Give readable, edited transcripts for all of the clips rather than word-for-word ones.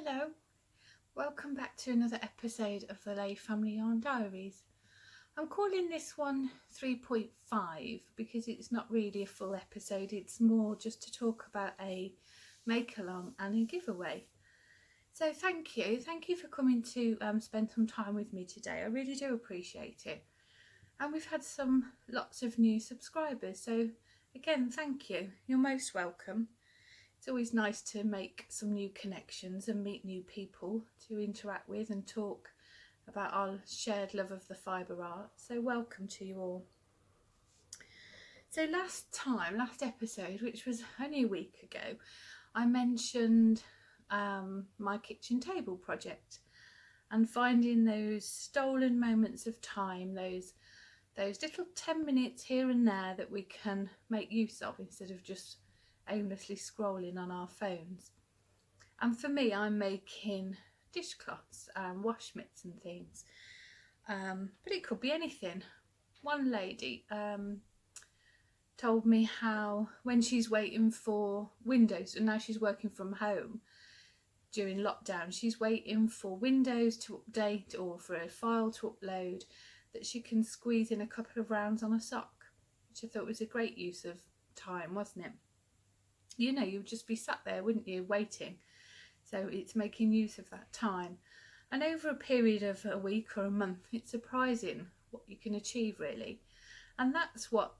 Hello, welcome back to another episode of the Layfamilyyarn Diaries. I'm calling this one 3.5 because it's not really a full episode, it's more just to talk about a make-along and a giveaway. So thank you for coming to spend some time with me today. I really do appreciate it. And we've had lots of new subscribers, so again, thank you. You're most welcome. It's always nice to make some new connections and meet new people to interact with and talk about our shared love of the fibre art. So welcome to you all. So last episode, which was only a week ago, I mentioned my kitchen table project and finding those stolen moments of time, those little 10 minutes here and there that we can make use of instead of just aimlessly scrolling on our phones. And for me, I'm making dishcloths and wash mitts and things, but it could be anything. One lady told me how when she's waiting for Windows, and now she's working from home during lockdown, she's waiting for Windows to update or for a file to upload, that she can squeeze in a couple of rounds on a sock, which I thought was a great use of time, wasn't it? You know, you'd just be sat there, wouldn't you, waiting. So it's making use of that time. And over a period of a week or a month, it's surprising what you can achieve, really. And that's what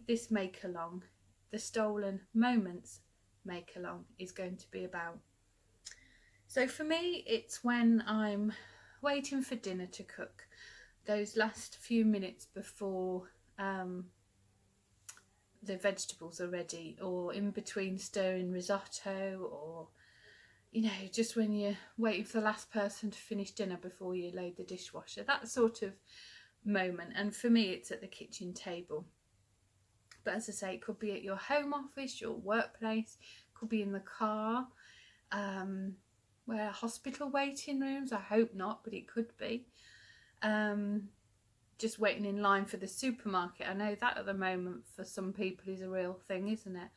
this make-along, the Stolen Moments make-along, is going to be about. So for me, it's when I'm waiting for dinner to cook, those last few minutes before the vegetables are ready, or in between stirring risotto, or you know, just when you're waiting for the last person to finish dinner before you load the dishwasher, that sort of moment. And for me, it's at the kitchen table. But as I say, it could be at your home office, your workplace, could be in the car, where hospital waiting rooms, I hope not, but it could be. Just waiting in line for the supermarket. I know that at the moment for some people is a real thing, isn't it?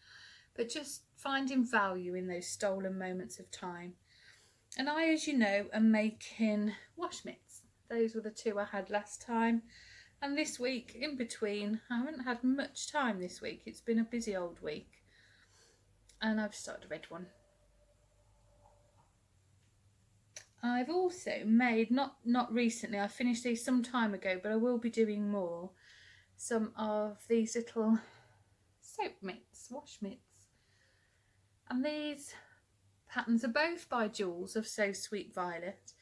But just finding value in those stolen moments of time. And I, as you know, am making wash mitts. Those were the two I had last time. And this week, in between, I haven't had much time this week. It's been a busy old week. And I've started a red one. I've also made, not recently, I finished these some time ago, but I will be doing more, some of these little soap mitts, wash mitts. And these patterns are both by Jules of So Sweet Violet.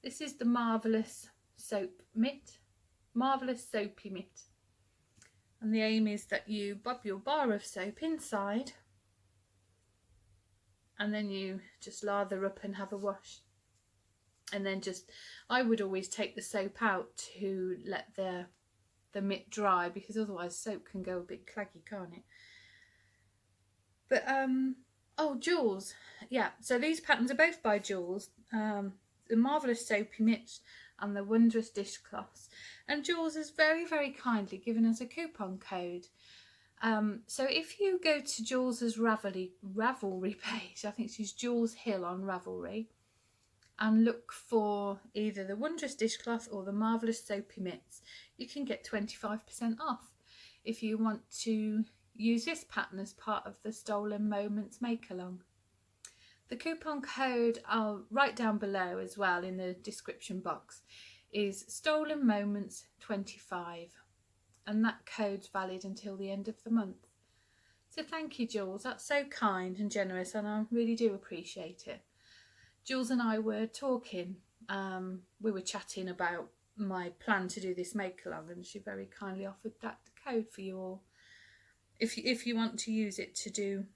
This is the Marvellous Soap Mitt, Marvellous Soapy Mitt. And the aim is that you bob your bar of soap inside and then you just lather up and have a wash. And then I would always take the soap out to let the mitt dry, because otherwise soap can go a bit claggy, can't it? But oh, Jules, yeah, so these patterns are both by Jules, the Marvellous Soapy Mitts and the Wondrous Dishcloths. And Jules has very, very kindly given us a coupon code. So if you go to Jules's Ravelry page, I think she's Jules Hill on Ravelry, and look for either the Wondrous Dishcloth or the Marvellous Soapy Mitts, you can get 25% off if you want to use this pattern as part of the Stolen Moments make-along. The coupon code I'll write down below as well in the description box is Stolen Moments 25, and that code's valid until the end of the month. So thank you, Jules, that's so kind and generous, and I really do appreciate it. Jules and I were talking, we were chatting about my plan to do this make-along, and she very kindly offered that code for you all, if you want to use it to do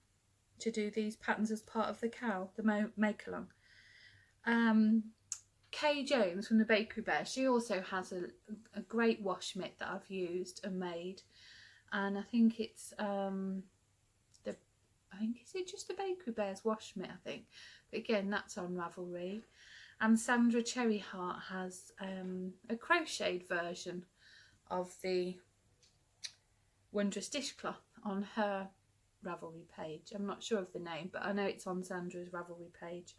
these patterns as part of the make-along. Kay Jones from the Bakery Bear, she also has a great wash mitt that I've used and made, and I think it's is it just the Bakery Bear's wash mitt, I think. But again, that's on Ravelry. And Sandra Cherryheart has a crocheted version of the Wondrous Dishcloth on her Ravelry page. I'm not sure of the name, but I know it's on Sandra's Ravelry page.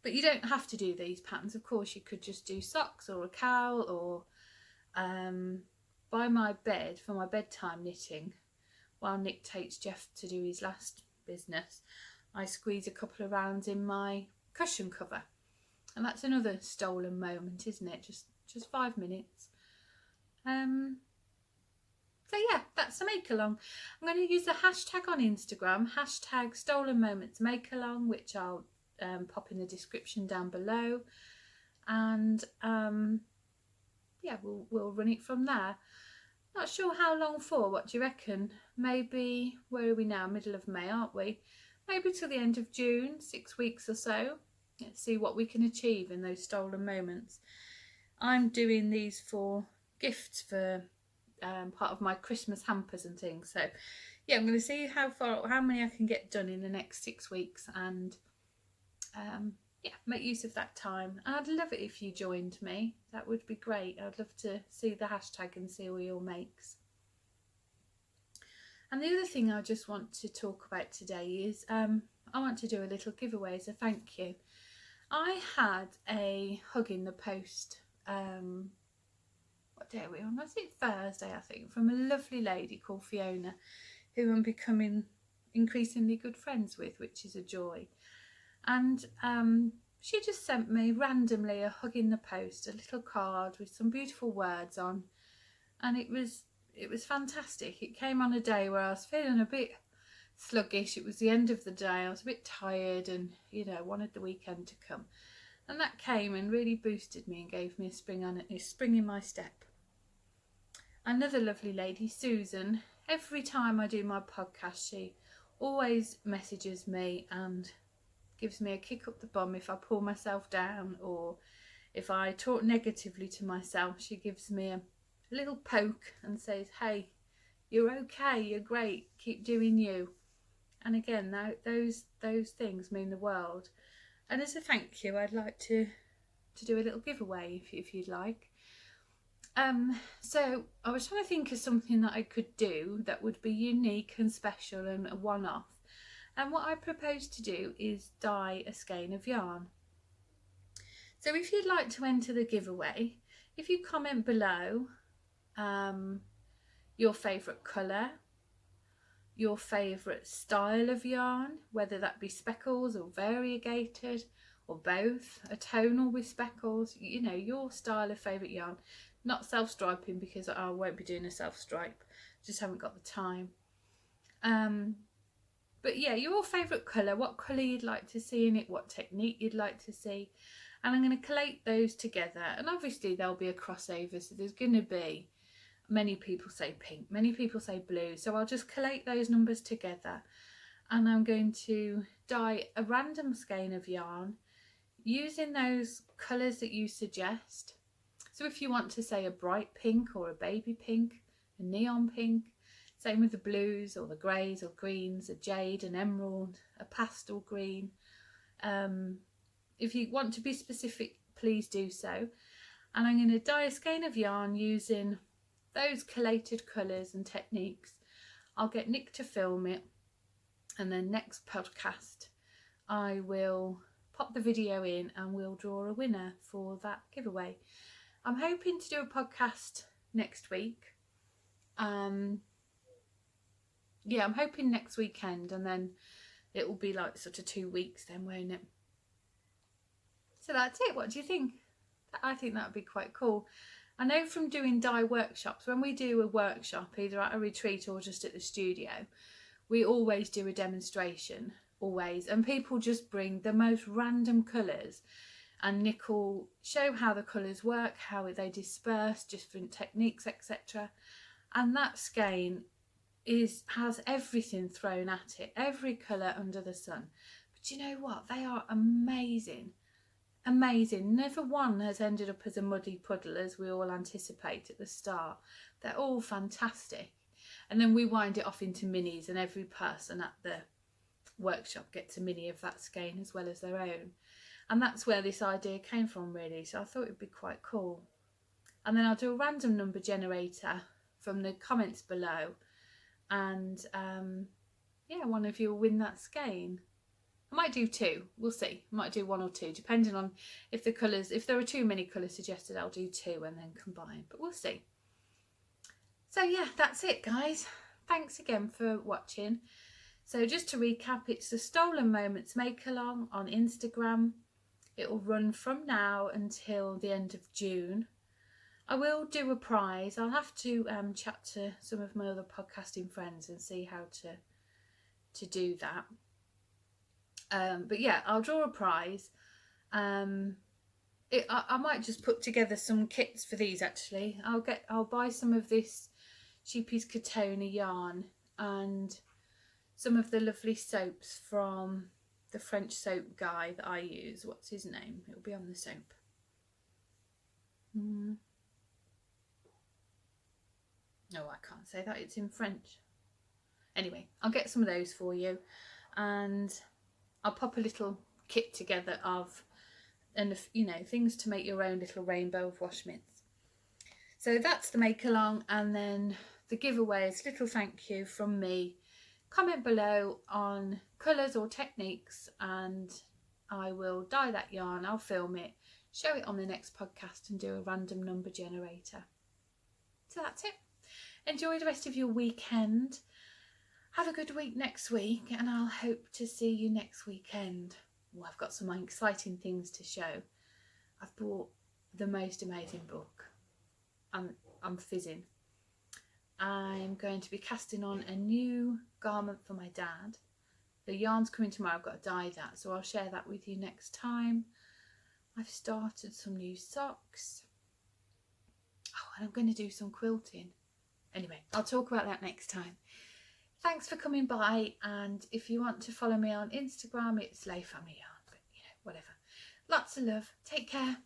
But you don't have to do these patterns. Of course, you could just do socks or a cowl, or by my bed for my bedtime knitting, while Nick takes Jeff to do his last business, I squeeze a couple of rounds in my cushion cover. And that's another stolen moment, isn't it? Just 5 minutes. So yeah, that's a make along. I'm going to use the hashtag on Instagram, hashtag stolen moments make along, which I'll pop in the description down below. And yeah, we'll run it from there. Not sure how long for. What do you reckon? Maybe, where are we now? Middle of May, aren't we? Maybe till the end of June, 6 weeks or so. Let's see what we can achieve in those stolen moments. I'm doing these for gifts for part of my Christmas hampers and things. So yeah, I'm going to see how many I can get done in the next 6 weeks, and yeah, make use of that time. And I'd love it if you joined me. That would be great. I'd love to see the hashtag and see all your makes. And the other thing I just want to talk about today is I want to do a little giveaway as a thank you. I had a hug in the post, what day are we on? Was it Thursday, I think, from a lovely lady called Fiona, who I'm becoming increasingly good friends with, which is a joy. And she just sent me randomly a hug in the post, a little card with some beautiful words on, and it was fantastic. It came on a day where I was feeling a bit sluggish. It was the end of the day. I was a bit tired and, you know, wanted the weekend to come. And that came and really boosted me and gave me a spring in my step. Another lovely lady, Susan, every time I do my podcast, she always messages me and gives me a kick up the bum if I pull myself down, or if I talk negatively to myself. She gives me a little poke and says, hey, you're okay, you're great, keep doing you. And again, those things mean the world. And as a thank you, I'd like to do a little giveaway if you'd like. So I was trying to think of something that I could do that would be unique and special and a one-off. And what I propose to do is dye a skein of yarn. So if you'd like to enter the giveaway, if you comment below your favourite colour, your favourite style of yarn, whether that be speckles or variegated or both, a tonal with speckles, you know, your style of favourite yarn. Not self-striping, because I won't be doing a self-stripe, just haven't got the time. But yeah, your favourite colour, what colour you'd like to see in it, what technique you'd like to see. And I'm going to collate those together. And obviously there'll be a crossover, so there's going to be, many people say pink, many people say blue. So I'll just collate those numbers together. And I'm going to dye a random skein of yarn using those colours that you suggest. So if you want to say a bright pink or a baby pink, a neon pink, same with the blues or the greys or greens, a jade, an emerald, a pastel green. If you want to be specific, please do so. And I'm going to dye a skein of yarn using those collated colours and techniques. I'll get Nick to film it, and then next podcast I will pop the video in and we'll draw a winner for that giveaway. I'm hoping to do a podcast next week. Yeah, I'm hoping next weekend, and then it will be like sort of 2 weeks then, won't it? So that's it. What do you think? I think that would be quite cool. I know from doing dye workshops, when we do a workshop, either at a retreat or just at the studio, we always do a demonstration, always. And people just bring the most random colours, and Nick will show how the colours work, how they disperse, different techniques, etc. And that skein has everything thrown at it, every colour under the sun. But you know what? They are amazing. Amazing. Never one has ended up as a muddy puddle as we all anticipate at the start. They're all fantastic. And then we wind it off into minis, and every person at the workshop gets a mini of that skein as well as their own. And that's where this idea came from, really. So I thought it would be quite cool. And then I'll do a random number generator from the comments below. And yeah, one of you will win that skein. I might do 2, we'll see. I might do 1 or 2, depending on if the colours, if there are too many colours suggested, I'll do 2 and then combine, but we'll see. So yeah, that's it guys. Thanks again for watching. So just to recap, it's the Stolen Moments Make Along on Instagram. It will run from now until the end of June. I will do a prize. I'll have to chat to some of my other podcasting friends and see how to do that. But yeah, I'll draw a prize. I might just put together some kits for these actually. I'll buy some of this Sheepy's Katona yarn and some of the lovely soaps from the French soap guy that I use. What's his name? It'll be on the soap. No, I can't say that, it's in French. Anyway, I'll get some of those for you and I'll pop a little kit together of, and you know, things to make your own little rainbow of wash mitts. So that's the make along, and then the giveaway is a little thank you from me. Comment below on colours or techniques and I will dye that yarn, I'll film it, show it on the next podcast and do a random number generator. So that's it. Enjoy the rest of your weekend. Have a good week next week and I'll hope to see you next weekend. Oh, I've got some exciting things to show. I've bought the most amazing book. I'm fizzing. I'm going to be casting on a new garment for my dad. The yarn's coming tomorrow, I've got to dye that, so I'll share that with you next time. I've started some new socks. Oh, and I'm going to do some quilting. Anyway, I'll talk about that next time. Thanks for coming by, and if you want to follow me on Instagram, it's Layfamilyyarn, but you know, whatever. Lots of love. Take care.